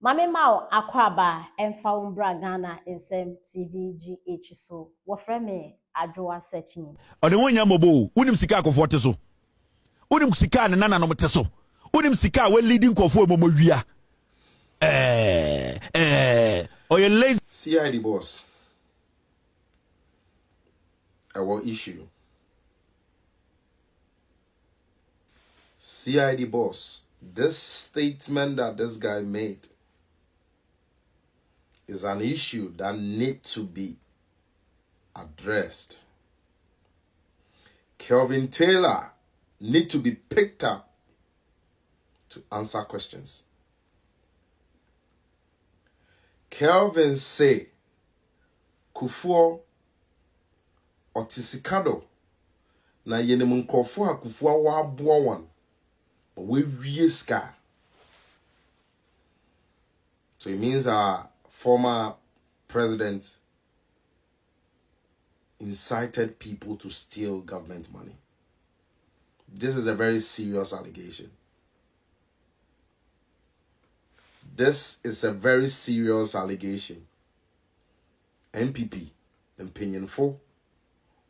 Mame Mao akwaba emfa umbra Ghana nsem TVGH so wofre me adwoa searching. Ode wonya mobo unim sika akofo te so. Unim sika ne nana no te so. Unim sika we leading kofo momo wia. Oye lazy CID boss. Our issue. CID boss. This statement that this guy made is an issue that needs to be addressed. Kelvin Taylor need to be picked up to answer questions. Kelvin say Kuffour otisikado na yenem nkofo a Kuffour wa aboa wan we wie ska. So it means our former president incited people to steal government money. This is a very serious allegation. This is a very serious allegation. MPP, opinion 4,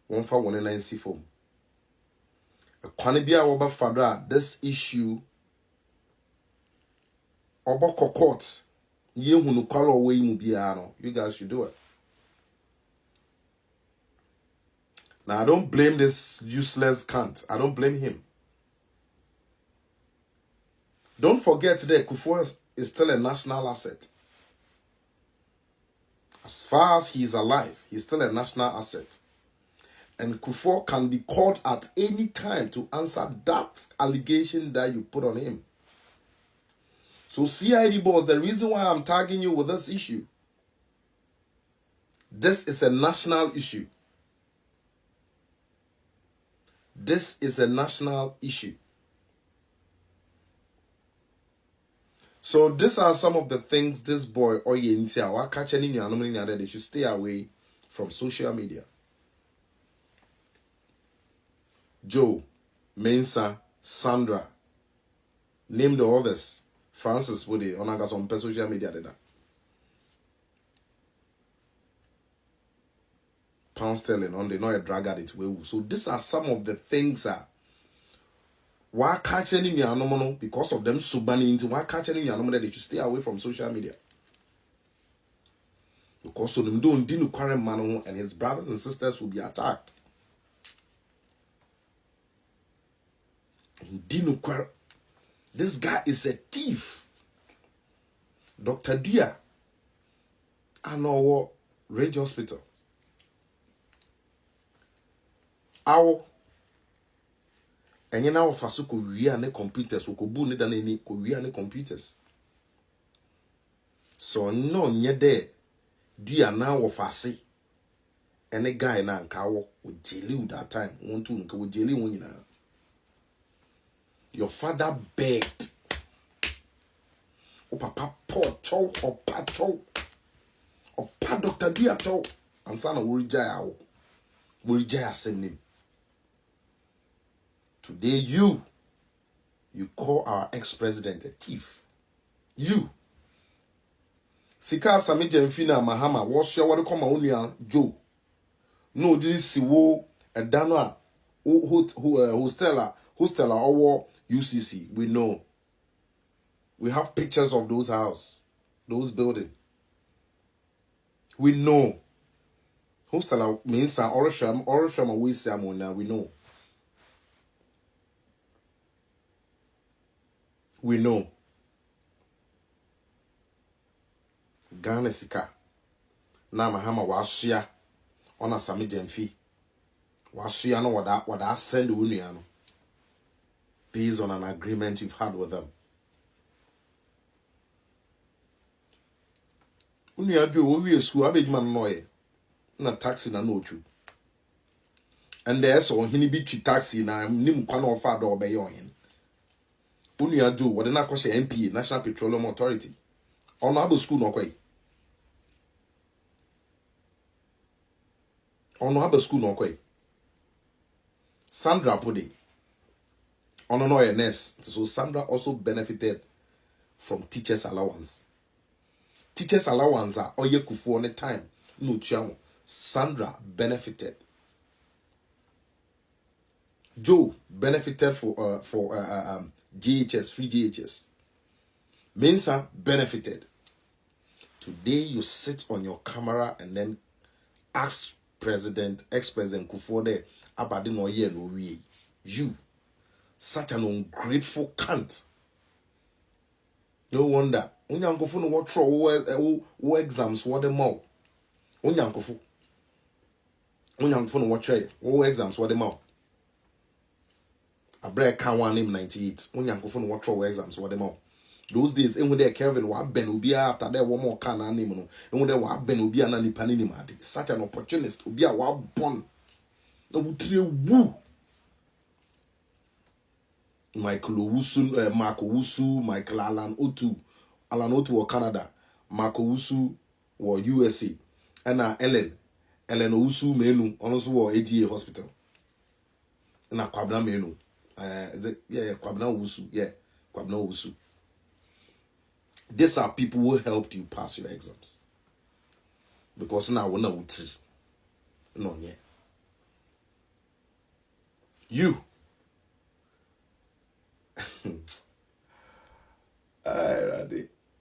14194 form. A Kwanibia Oba Fadra, this issue Oba Court, you guys should do it. Now, I don't blame this useless cunt. I don't blame him. Don't forget today, Kuffour is still a national asset. As far as he is alive, he's still a national asset. And Kuffour can be called at any time to answer that allegation that you put on him. So CID boss, the reason why I'm tagging you with this issue, this is a national issue. This is a national issue. So these are some of the things this boy or they should stay away from social media. Joe, Mensa, Sandra, name the others. Francis Woody on some social media. Pound sterling on the no a drag at it. So these are some of the things that why catching in your because of them subani into why catching in your that they should stay away from social media. Because of them don't dinu current man and his brothers and sisters will be attacked. Dinu, this guy is a thief. Dr. Dia, I know Rage Hospital. Our and you know, Fasuko, we are computers, who could boon it and any computers. So, no, near there, Dia now of Fasi. And a guy now, cow with jelly that time, one to with jelly when you know. Your father begged. Oh, papa, poor chow, or pat chow, or pat Dr. Dia chow, and son of Wurijaya send him. Today, you call our ex-president a thief. You. Sika Samija Mfina Mahama, what's your what come on Joe? No, this see wo a Dana hostella or UCC. We know. We have pictures of those houses, those buildings. We know. Hostella means Orisham we Samona, we know. We know. Ghana Sika. Na Mahama wasuya on a Sami Jemfi. Wasuya no what I send Uniano. Based on an agreement you've had with them. Unia do we school abedman noye. Na taxi na no you. And there's on hinibi taxi na nim kwano father obeyoyin. Unia do what na kwashe MP National Petroleum Authority. On abo school no kwai. On abo school no kwai. Sandra Pudi. On no nurse. So Sandra also benefited from teachers' allowance. teachers allowance or ye Kuffour on the time. No chamo. Sandra benefited. Joe benefited for GHS, free GHS. Mensa benefited. Today you sit on your camera and then ask ex-president Kuffour there about the no year no way. You, such an ungrateful cunt. No wonder. Onyankofo no what throw exams what them all. Onyankofo no what try exams what them all. A break can one name 98. Onyankofo no what throw exams what them all. Those days, when there Kelvin wa ben ubia after there one more can name no. When there wa ben ubia na ni panini madi. Such an opportunist ubia wa born. No wutre woo. Michael Owusu, Mark Owusu, Michael Alan Otu or Canada, Mark Owusu or USA, and Ellen Owusu Menu, also or AGA Hospital. And Kwabna Menu, Kwabna Owusu, Kwabna Owusu. These are people who helped you pass your exams. Because now we're not no, yeah. You.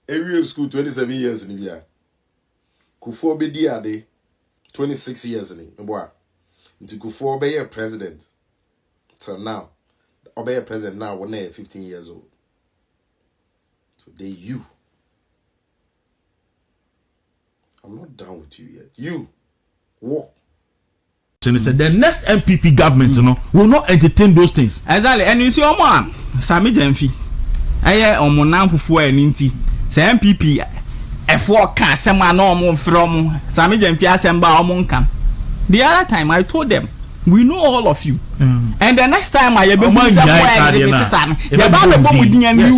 Every school 27 years in India. Kuffour be there 26 years in boy. Into Kuffour be a president. So now, obey a president now when they're 15 years old. Today you. I'm not done with you yet. You walk. So they said the next MPP government, will not entertain those things. Exactly, and you see, Sami Demfi. Aye, Omonam Kuffour and Inti. Say MPP, F4 can sema no from Sami Demfi Asemba Omonkan. The other time I told them, we know all of you. And the next time I you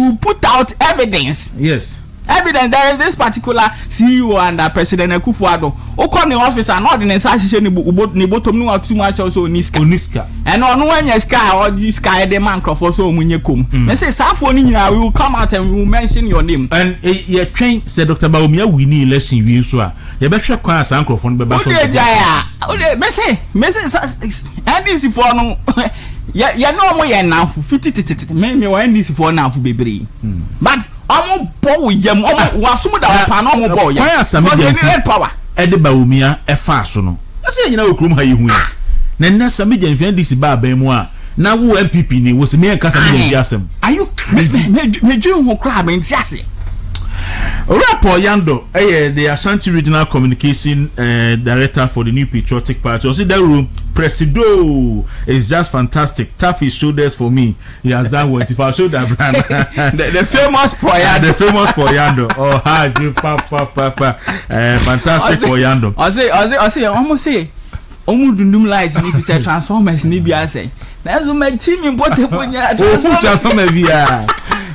will put out evidence. Yes. Evidence there is this particular CEO and President Kuffour. O come the office and ordinance association ni bottom no too much also niska. And on when your sky or this sky the man crop also munye kom. Me say safo ni nyina we will come out and we will mention your name. And ye train said Dr. Baumia winning election we so a ye be hwe kwan san crofon be ba so. O de me say NDC for no ya no mo ye nanfo fiti me wa NDC for nanfo bebre. But I'm boy yam wasum da pa no mo boy yam power ede Baumia e fa so no ase nyina okrum ha yehu ya na nna Sami Demfi ndisi ba ban mu a na wo MPP ni wo se me nka Sami Demfi asem. Are you crazy? Me dream ho kra me nti ase. Orapo Yando the Ashanti Regional Communication Director for the New Patriotic Party. You see that room, Presido is just fantastic. Tap his shoulders for me. He has done what if I show that brand. the famous Poyando. The famous Poyando. Oh, hi, papa. Fantastic Poyando. I say, almost say, Omudundum lights if it's a Transformers ni bi say. That's what my team in both Transformers via.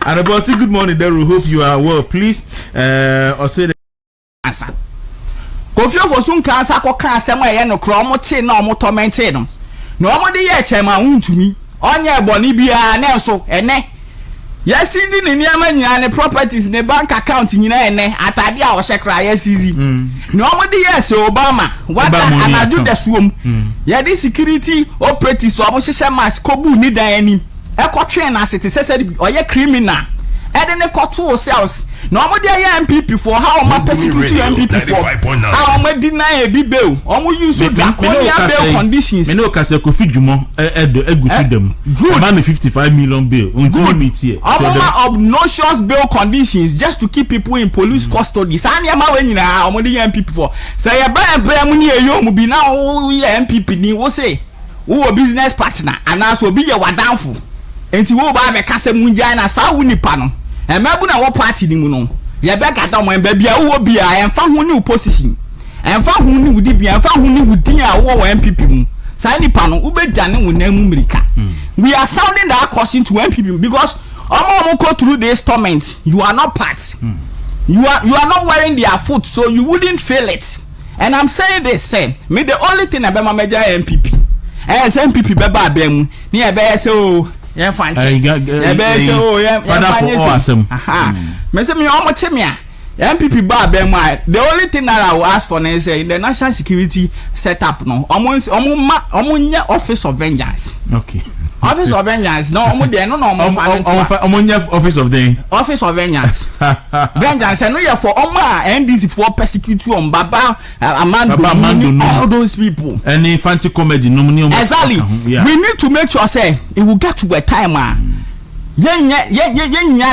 And about say good morning, there. We hope you are well. Please, or say the answer. Kuffour for soon cancer can say my no chromotin no more tormented. No more the year chairman to me. On your bonny be a nelso, and yes, season in Yamania and the properties in the bank account in Atadia or Shakra, yes, easy. No more the years, Obama. What I do the swim. Yeah, this security operative so I mask Kobu need any. A train as it is said, or a criminal. And then a court to ourselves. No more the MPP for how my persecute MPP for. How may deny a big bill. Or use draconian bail conditions. No Casa Kofi Jumo, them. Drew 55 million bill. Obnoxious bail conditions just to keep people in police custody. Sanya when you are the MPP for. Say a brand you be now we MPP ni will say. Who a business partner and also be a downfall. Enti wo ba be kase munja na sa wo nipa no e mabu na wo party ni mu no ye be gada mo ba bia wo bia emfa ho ni opposition emfa ho ni wudi bia emfa ho ni wudi a wo MPP mu sa nipa no wo be jane wo na mu mirika. We are sounding that caution to MPP because omo go through this torment. You are not part. You are not wearing their foot, so you wouldn't feel it. And I'm saying this same me the only thing about major MPP as MPP beba bem ni e be say yeah, fine. Father for awesome. Me say me omo temi a MPP bar Bema, the only thing that I will ask for is in the national security setup no. Office of vengeance. Okay. Office of vengeance. No, Office of the Office of vengeance. Vengeance. I know you for NDC for persecute on Baba Amando, all those people. Any fancy comedy nomination. Exactly. Yeah. We need to make sure say it will get to a time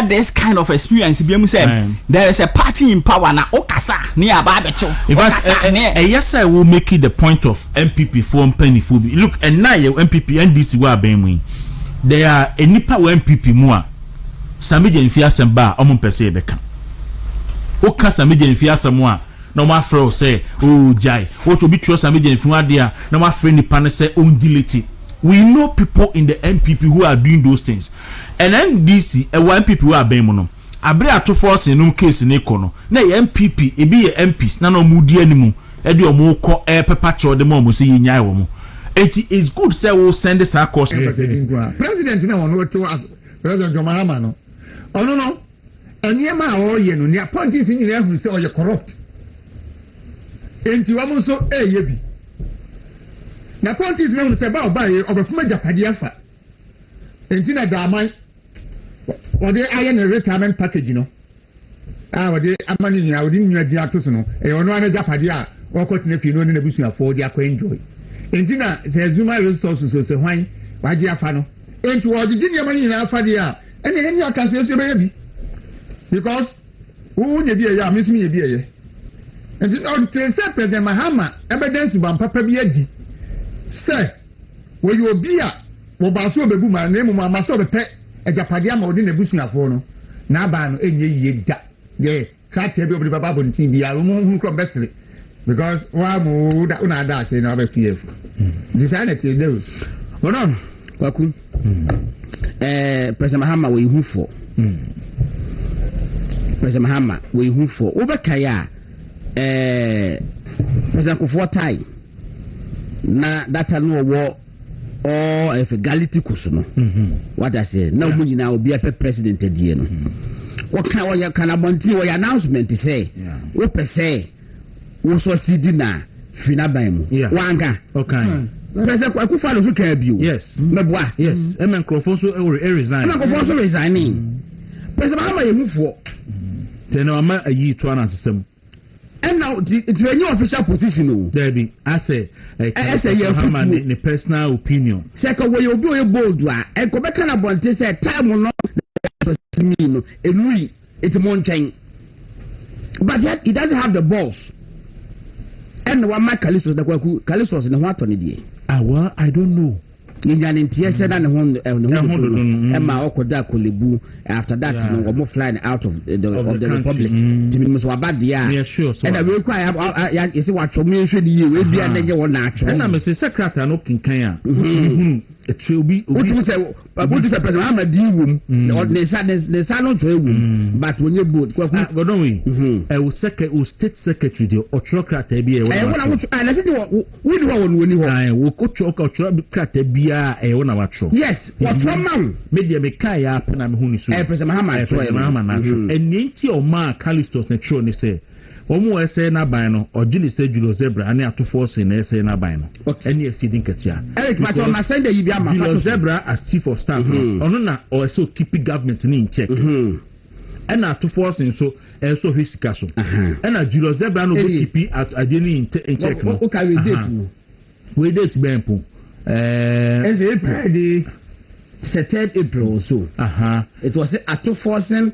this kind of experience. There is a party in power now. Okasa near Barbecho. In fact, yes, I will make it the point of MPP for penny food. Look, and now your MPP NDC were being there are a nipa MPP more. Samija in Fiasa bar, per se become. Oka Samija in Fiasa more. No my friend say, oh Jai, what will be true Samija in Fuadia, no my friend the say, oh delete. We know people in the MPP who are doing those things. And NDC, MPP who are being mono. Abre to force in no case in Econo. Na MPP, e be MPs, nano moody anymore. Edio moko air perpetual the moment see in Yawomo. It is good, say, we'll send this across. President now on to us, President Jomahamano. Oh no. And Yama or Yenu, near parties in there who say, oh, you're corrupt. And you almost so, yebi. Na politics na no se ba oba ye obefuma japade afa entina da man wode aye na retirement package no wode amani nya wode nya di atoso no e ono ana japade a wokotina fi no ne busu afo de akwa enjoy entina se zuma resources so se hwan waje afa no enti wode di amani na afa de a ene eni aka so be ya bi because wo nya bi ya me sumi nya bi ye enti on say President Mahama evidence ban papa bi adi say we you be a wo ba so bebu ma na emu ma so be pe ejapade ama odi na busuafo no na ba no enye yiye da ye ka te bi obi baba bontin bi a mo hu kro besle because wa mo da una da say na be pf design te do wono kwaku President Mahama we hu for President Mahama we hu for obekaya President Kuffour tai na data no wo if equality kusuno what I say na mu nyina obi a president die no what can we can abonti we announcement say we per say we so sidi na fina ban mu wanga okay President Kuffour no ka bio yes meboa yes microphone so resign microphone so resigning President Mahama yehufo tena ama ayi to an system. And now it's a new official position. There be I say the personal opinion. Second way you do a bold one and go back on about this time will not me it's mountain. But yet it doesn't have the balls. And one my Calistos in the water well, I don't know. In an intiesa and Emma Okoda Kulibu after that no more flying out of the Republic. Yeah, sure. And I will require is what for me should you will be and you will natural. And I'm a secretary no Kinkaya. It will be what you say, President I'm a D room or the salon room, but when you boot, I will state secretary or truckrat be a yes, what from maybe a Mekaya Penamhunis, President Mahama, and Ninti or Mark Calistos Netroni say. Omo say na bino or Julie say Julo Zebra and to force in say na bino. Any exceeding Katia. Eric Maton send the Julo Zebra as chief of staff. Onona or so keeping government in check. And to force in so also his castle. And a Julo Zebra no keep at ideally in check. Okay, we date Bempo. As April the 3rd April or so. It was a to forcing